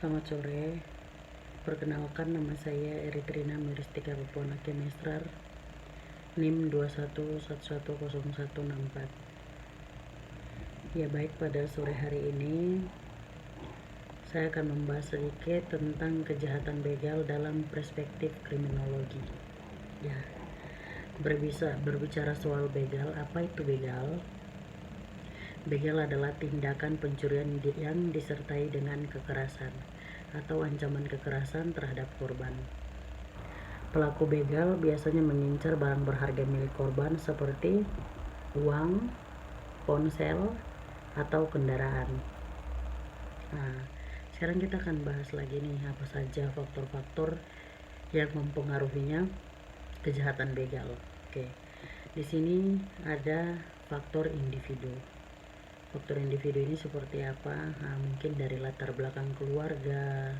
Selamat sore, perkenalkan nama saya Eritrina Miristika Pepuana Kemestrar, NIM 21110164. Ya baik, pada sore hari ini saya akan membahas sedikit tentang kejahatan begal dalam perspektif kriminologi. Ya, berbicara soal begal, apa itu begal? Begal adalah tindakan pencurian yang disertai dengan kekerasan atau ancaman kekerasan terhadap korban. Pelaku begal biasanya mengincar barang berharga milik korban seperti uang, ponsel, atau kendaraan. Nah, sekarang kita akan bahas lagi nih apa saja faktor-faktor yang mempengaruhinya kejahatan begal. Oke, di sini ada faktor individu. Faktor individu ini seperti apa? Nah, mungkin dari latar belakang keluarga,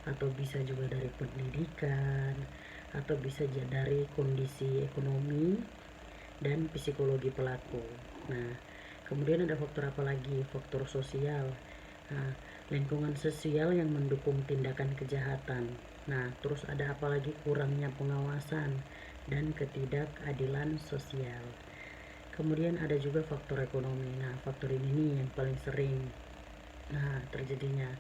atau bisa juga dari pendidikan, atau bisa dari kondisi ekonomi dan psikologi pelaku. Nah, kemudian ada faktor apa lagi? Faktor sosial. Nah, lingkungan sosial yang mendukung tindakan kejahatan. Nah, terus ada apa lagi? Kurangnya pengawasan dan ketidakadilan sosial. Kemudian ada juga faktor ekonomi. Nah, faktor ini nih yang paling sering terjadinya.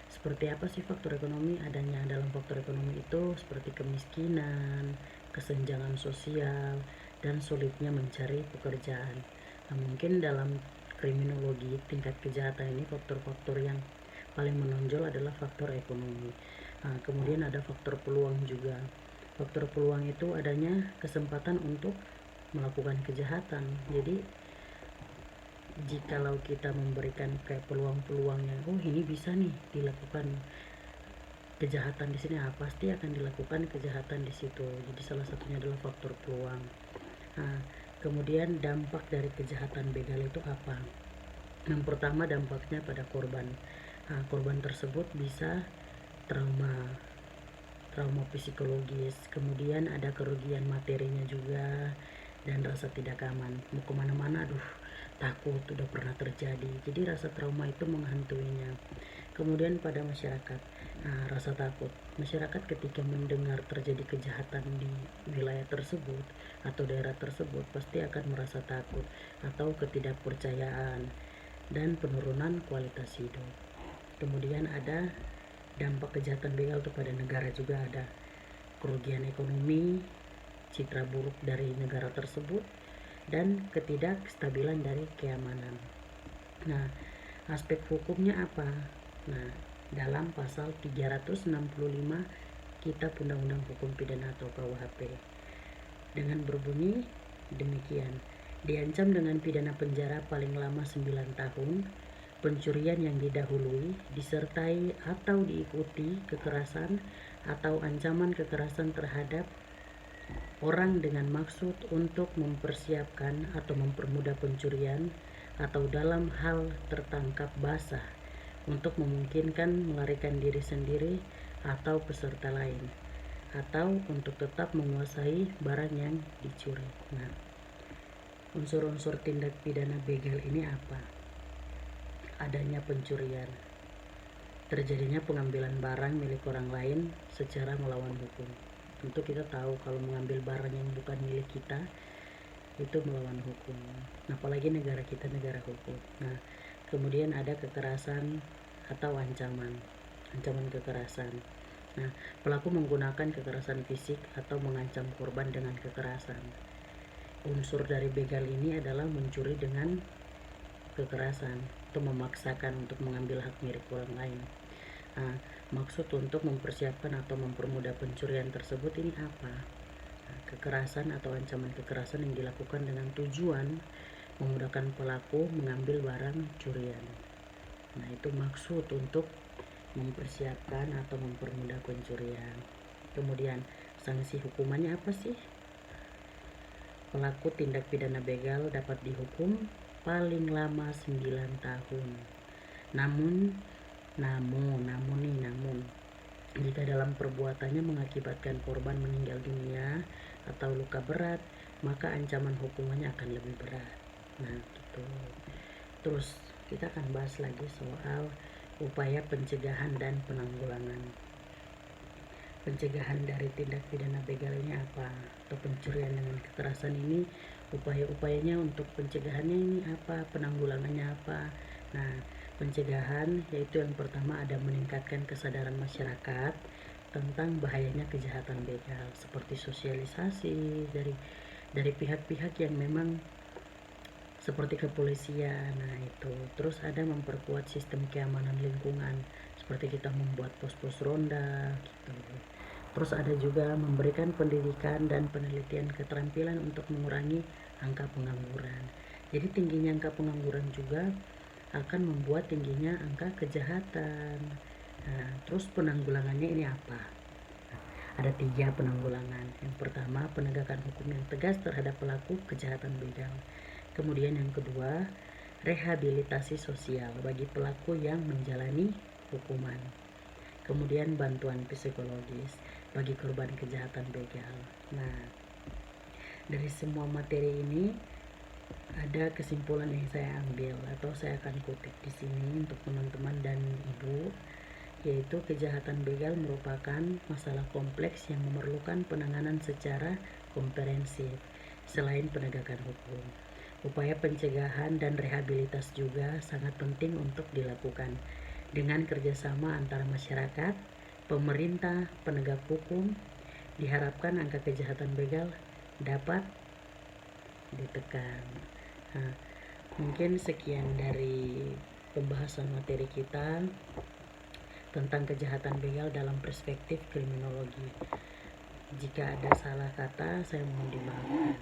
Seperti apa sih faktor ekonomi? Adanya dalam faktor ekonomi itu seperti kemiskinan, kesenjangan sosial, dan sulitnya mencari pekerjaan. Nah, mungkin dalam kriminologi tingkat kejahatan ini faktor-faktor yang paling menonjol adalah faktor ekonomi. Nah, kemudian ada faktor peluang juga. Faktor peluang itu adanya kesempatan untuk melakukan kejahatan. Jadi jikalau kita memberikan kayak peluang-peluangnya, oh ini bisa nih dilakukan kejahatan di sini, pasti akan dilakukan kejahatan di situ. Jadi salah satunya adalah faktor peluang. Nah, kemudian dampak dari kejahatan begal itu apa? Yang pertama, dampaknya pada korban. Nah, korban tersebut bisa trauma psikologis, kemudian ada kerugian materinya juga, dan rasa tidak aman. Mau kemana-mana, aduh takut, udah pernah terjadi. Jadi rasa trauma itu menghantuinya. Kemudian pada masyarakat, rasa takut. Masyarakat ketika mendengar terjadi kejahatan di wilayah tersebut atau daerah tersebut pasti akan merasa takut atau ketidakpercayaan dan penurunan kualitas hidup. Kemudian ada dampak kejahatan begal kepada negara juga, ada kerugian ekonomi, citra buruk dari negara tersebut, dan ketidakstabilan dari keamanan. Nah, aspek hukumnya apa? Nah, dalam pasal 365 Kitab Undang-Undang Hukum Pidana atau KUHP dengan berbunyi demikian: diancam dengan pidana penjara paling lama 9 tahun pencurian yang didahului, disertai atau diikuti kekerasan atau ancaman kekerasan terhadap orang dengan maksud untuk mempersiapkan atau mempermudah pencurian, atau dalam hal tertangkap basah untuk memungkinkan melarikan diri sendiri atau peserta lain, atau untuk tetap menguasai barang yang dicuri. Nah, unsur-unsur tindak pidana begal ini apa? Adanya pencurian, terjadinya pengambilan barang milik orang lain secara melawan hukum. Tentu kita tahu kalau mengambil barang yang bukan milik kita itu melawan hukum. Apalagi negara kita negara hukum. Nah, kemudian ada kekerasan atau ancaman kekerasan. Nah, pelaku menggunakan kekerasan fisik atau mengancam korban dengan kekerasan. Unsur dari begal ini adalah mencuri dengan kekerasan atau memaksakan untuk mengambil hak milik orang lain. Nah, maksud untuk mempersiapkan atau mempermudah pencurian tersebut ini apa? Kekerasan atau ancaman kekerasan yang dilakukan dengan tujuan memudahkan pelaku mengambil barang curian. Nah, itu maksud untuk mempersiapkan atau mempermudah pencurian. Kemudian sanksi hukumannya apa sih? Pelaku tindak pidana begal dapat dihukum paling lama 9 tahun. Namun jika dalam perbuatannya mengakibatkan korban meninggal dunia atau luka berat, maka ancaman hukumannya akan lebih berat. Nah, gitu. Terus kita akan bahas lagi soal upaya pencegahan dan penanggulangan. Pencegahan dari tindak pidana begal ini apa, atau pencurian dengan kekerasan ini, upaya-upayanya untuk pencegahannya ini apa, penanggulangannya apa. Nah, pencegahan yaitu yang pertama ada meningkatkan kesadaran masyarakat tentang bahayanya kejahatan begal, seperti sosialisasi dari pihak-pihak yang memang seperti kepolisian. Nah, itu terus ada memperkuat sistem keamanan lingkungan, seperti kita membuat pos-pos ronda gitu. Terus ada juga memberikan pendidikan dan penelitian keterampilan untuk mengurangi angka pengangguran. Jadi tingginya angka pengangguran juga akan membuat tingginya angka kejahatan. Nah, terus penanggulangannya ini apa? Ada 3 penanggulangan. Yang pertama, penegakan hukum yang tegas terhadap pelaku kejahatan begal. Kemudian yang kedua, rehabilitasi sosial bagi pelaku yang menjalani hukuman. Kemudian bantuan psikologis bagi korban kejahatan begal. Nah, dari semua materi ini ada kesimpulan yang saya ambil atau saya akan kutip di sini untuk teman-teman dan ibu, yaitu kejahatan begal merupakan masalah kompleks yang memerlukan penanganan secara komprehensif. Selain penegakan hukum, upaya pencegahan dan rehabilitas juga sangat penting untuk dilakukan dengan kerjasama antara masyarakat, pemerintah, penegak hukum. Diharapkan angka kejahatan begal dapat ditekan. Nah, mungkin sekian dari pembahasan materi kita tentang kejahatan begal dalam perspektif kriminologi. Jika ada salah kata, saya mohon dimaafkan.